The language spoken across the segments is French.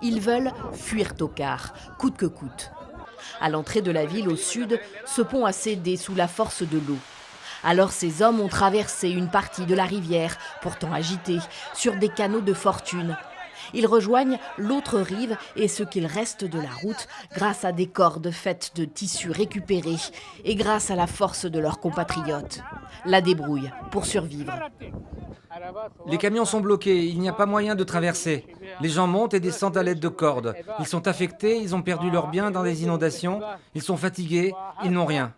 Ils veulent fuir Tokar, coûte que coûte. À l'entrée de la ville au sud, ce pont a cédé sous la force de l'eau. Alors ces hommes ont traversé une partie de la rivière, pourtant agitée, sur des canaux de fortune. Ils rejoignent l'autre rive et ce qu'il reste de la route grâce à des cordes faites de tissus récupérés et grâce à la force de leurs compatriotes. La débrouille pour survivre. Les camions sont bloqués, il n'y a pas moyen de traverser. Les gens montent et descendent à l'aide de cordes. Ils sont affectés, ils ont perdu leurs biens dans des inondations, ils sont fatigués, ils n'ont rien.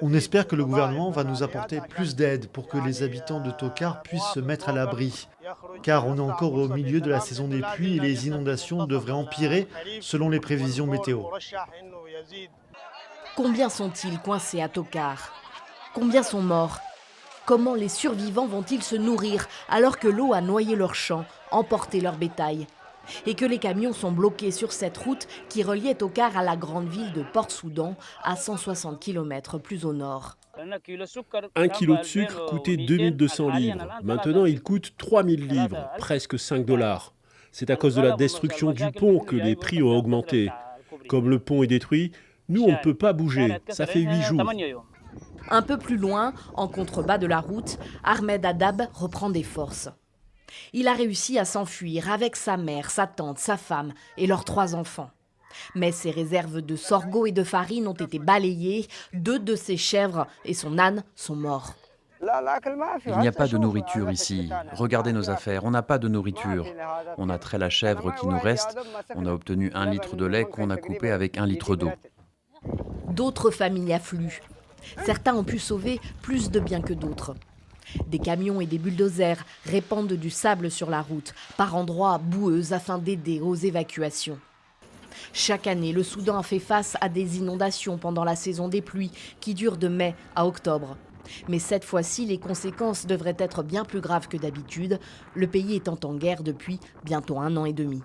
On espère que le gouvernement va nous apporter plus d'aide pour que les habitants de Tokar puissent se mettre à l'abri. Car on est encore au milieu de la saison des pluies et les inondations devraient empirer selon les prévisions météo. Combien sont-ils coincés à Tokar? Combien sont morts? Comment les survivants vont-ils se nourrir alors que l'eau a noyé leurs champs, emporté leur bétail? Et que les camions sont bloqués sur cette route qui reliait Tokar à la grande ville de Port-Soudan, à 160 km plus au nord. 1 kilo de sucre coûtait 2200 livres. Maintenant, il coûte 3000 livres, presque 5 $. C'est à cause de la destruction du pont que les prix ont augmenté. Comme le pont est détruit, nous, on ne peut pas bouger. Ça fait 8 jours. Un peu plus loin, en contrebas de la route, Ahmed Adab reprend des forces. Il a réussi à s'enfuir avec sa mère, sa tante, sa femme et leurs 3 enfants. Mais ses réserves de sorgho et de farine ont été balayées. 2 de ses chèvres et son âne sont morts. Il n'y a pas de nourriture ici. Regardez nos affaires, on n'a pas de nourriture. On a trait la chèvre qui nous reste. On a obtenu 1 litre de lait qu'on a coupé avec 1 litre d'eau. D'autres familles affluent. Certains ont pu sauver plus de biens que d'autres. Des camions et des bulldozers répandent du sable sur la route, par endroits boueux afin d'aider aux évacuations. Chaque année, le Soudan fait face à des inondations pendant la saison des pluies qui dure de mai à octobre. Mais cette fois-ci, les conséquences devraient être bien plus graves que d'habitude, le pays étant en guerre depuis bientôt 1 an et demi.